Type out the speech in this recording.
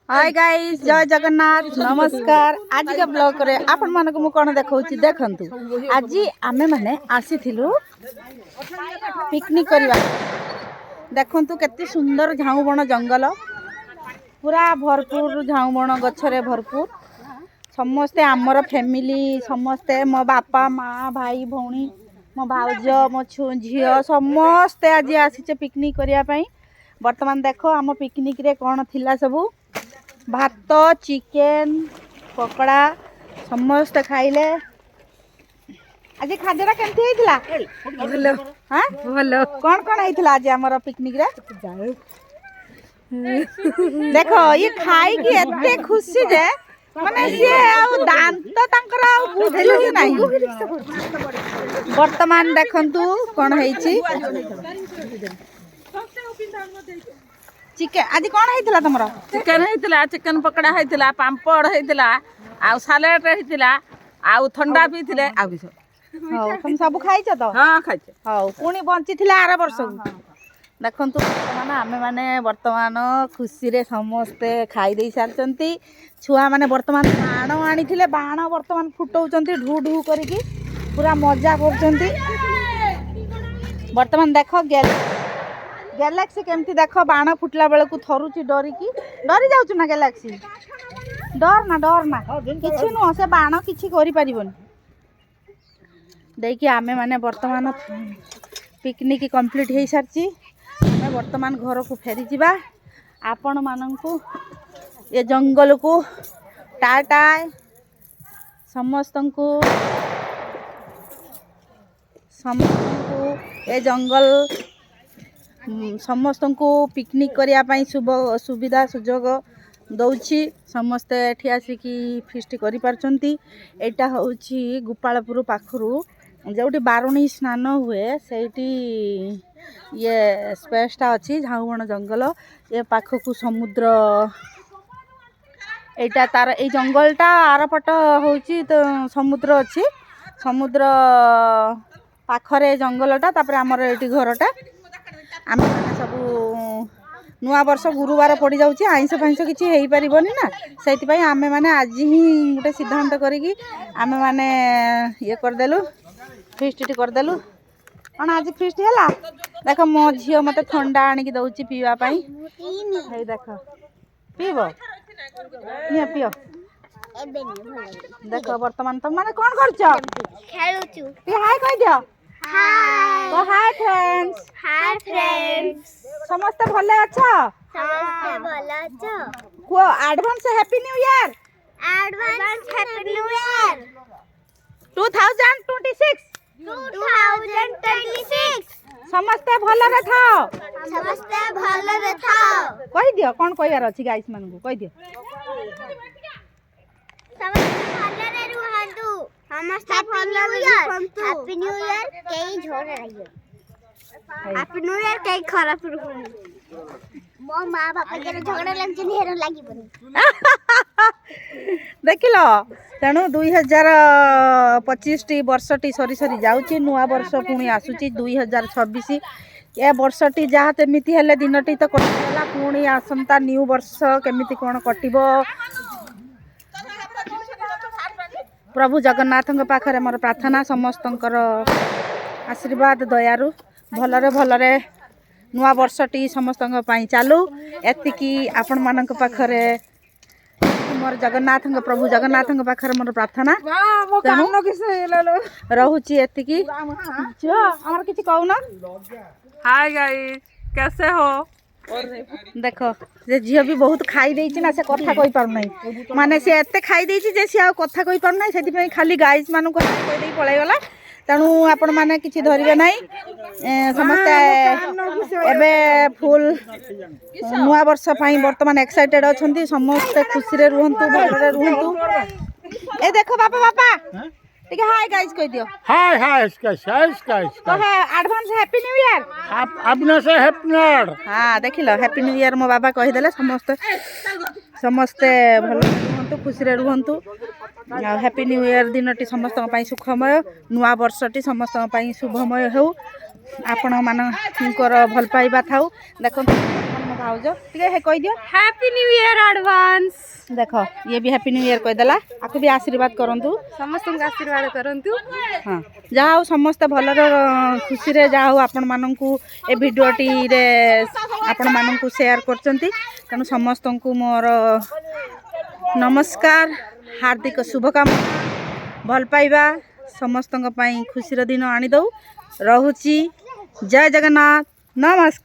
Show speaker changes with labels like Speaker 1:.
Speaker 1: Hi guys जय जगन्नाथ नमस्कार। आज के ब्लॉग रे आपण मन को मु कोन देखौची देखंतु। आज आमे माने आसीथिलु पिकनिक करबा। देखंतु केते सुंदर झाऊबण जंगल पूरा भरपूर झाऊबण गछरे भरपूर। समस्ते आमर फैमिली समस्ते मो बापा माँ भाई भौणी मो भाउज मो झियो समस्ते आज आसीचे पिकनिक करिया पई। वर्तमान देखो आम पिकनिक रे कौन थिला सबू भात चिकेन पकड़ा समस्त खाइले। आज खाद्यटा केमती हेतिला? भलो हां भलो। कौन कौन हेतिला आज हमर पिकनिक रे? देखो ये खाई की एते खुशी जे माने से आ दांत तांकर आ बुझेलु कि नाही। वर्तमान देखंतु कौन हेछि चिकेन। आज कौन हेतिला तमरो?
Speaker 2: चिकेन हेतिला, चिकेन पकड़ा हेतिला, पांपड़ हेतिला, आ सालेड हेतिला, आ ठंडा पीथिले आ किछ।
Speaker 1: हां तुम सब खाइछ तो?
Speaker 2: हां खाइछ।
Speaker 1: हां पुणी बंचिथिला आर वर्ष देखंतु वर्तमान आमे माने वर्तमान खुशी रे समस्ते खाई देई सारचंती। छुआ माने वर्तमान बाण आनिथिले बाण वर्तमान फुटौचंती ढू ढू करिकी पूरा मजा करचंती। वर्तमान देखो गैलेक्सी केमती देख बाण फुटला बेल को थरुची डरिकी डरी जाऊँ ना गैलेक्सी डर ना किसी नुह से बाण किसी करें देखिए आमे माने वर्तमान पिकनिक कंप्लीट हो सारी। आमे वर्तमान घर को फेरी जावा। आपण माननकु ये जंगल को टाटा समस्त को ये जंगल समस्त को पिकनिक करने सुविधा सुजोग दौची। समस्ते एठी आसिकी फिस्ट करि पारछंती। एटा होउची गोपालपुर पाखरु जोटी बारुणी स्नान हुए सेठी ये स्पेसटा अछि झाऊबण जंगल। ये पाखकु समुद्र एटा तार ए जंगलटा आरपट होउची तो समुद्र अछि। समुद्र पाखरे जंगलटा तापर हमर एठी घरटा। आम सब नुआ वर्ष गुरुवार पड़ जाऊँ आईंस फाइंस किसी हो पारबनी ना से आमे माने आज ही गोटे सिद्धांत करी आमे माने ये करदेलु फिस्ट करदेलु। कौन आज फिस्ट है देख मो झील मत ठंडा आणिकी दौची पीवा पाई। देख पीब पियो देख वर्तमान तुम माने कौन कर हाय कह दियो। तो हाय फ्रेंड्स।
Speaker 3: Hi friends.
Speaker 1: समस्त भले अच्छा?
Speaker 3: समस्त भले अच्छा।
Speaker 1: को advance happy new year.
Speaker 3: Advance happy new year
Speaker 1: 2026।
Speaker 3: 2026
Speaker 1: समस्त भले रे थाओ।
Speaker 3: समस्त भले रे थाओ।
Speaker 1: कहि दियो कोन कहयार अछि गाइस मन को कहि दियो।
Speaker 3: समस्त भले रे रुहंतु। समस्त भले रे रुहंतु। हैप्पी न्यू ईयर केई झोड़ रहियो। हैप्पी न्यू ईयर केई खराब रुहंतु। मो मां बापा के झगड़ा लंचन हेरो लागिबनी
Speaker 1: देखिलो तेणु 2025 टी वर्षटी सरी सरी जाउची नुआ वर्ष पुणी आसुची 2026। ए वर्षटी जहाँ तेमिति हेले दिनटी तो कटिला पुणी आसंता न्यू वर्ष केमिति कोन कटिबो प्रभु जगन्नाथ पाखरे मोर प्रार्थना समस्तंकर आशीर्वाद दयारु भलरे भलरे नुआ वर्षटी समस्तंक पई चालू। एतिकी आपण मानक पाखरे मोर जगन्नाथ प्रभु जगन्नाथ पाखरे मोर प्रार्थना रहुची। एतिकी हमर किछि कहू ना।
Speaker 2: हाय गाइस कैसे हो?
Speaker 1: देखो जे झियो भी बहुत खाई देछि ना से कथा कहि पार नै माने से एते खाई देछि जे से आ कथा कहि पार नै सेति पई खाली गाइस मानु को कहि देई पळाई गला। तेणु आपण माने किछि धरिबे नै समस्त एबे फुल नुआ वर्ष पई वर्तमान एक्साइटेड अछंती। समस्त खुशी रे रुहंतु भलरे रुहंतु। ए देखो बापा बापा ठीक है हाय गाइस कह दियो।
Speaker 4: हाय हाय गाइस
Speaker 1: तो है एडवांस हैप्पी न्यू ईयर।
Speaker 4: आपने से हैप्पी न्यू ईयर।
Speaker 1: हां देखिलो हैप्पी न्यू ईयर मो बाबा कहि देले। समस्ते भल रुहंतु खुशी रे रुहंतु। हैप्पी न्यू ईयर दिनटी समस्त पई सुखमय नुआ वर्षटी समस्त पई शुभमय हो। आपण मानकर भल पाइबा थाउ। देखो भाउज टिके हे कहि दियो
Speaker 3: हैप्पी न्यू ईयर एडवांस
Speaker 1: देखो ये भी हैप्पी न्यू ईयर कहि देला आकु भी आशीर्वाद करंतु
Speaker 3: समस्त आशीर्वाद करंतु
Speaker 1: हाँ जहा हो समस्त भलर खुशी रे जहा हो आपण माननकु ए भिडियोटी रे आपण माननकु शेयर करचंती तेणु समस्त को मोर नमस्कार हार्दिक शुभकामना भल पाइबा समस्त खुशी दिन आनी दऊ रहुची जय जगन्नाथ नमस्कार।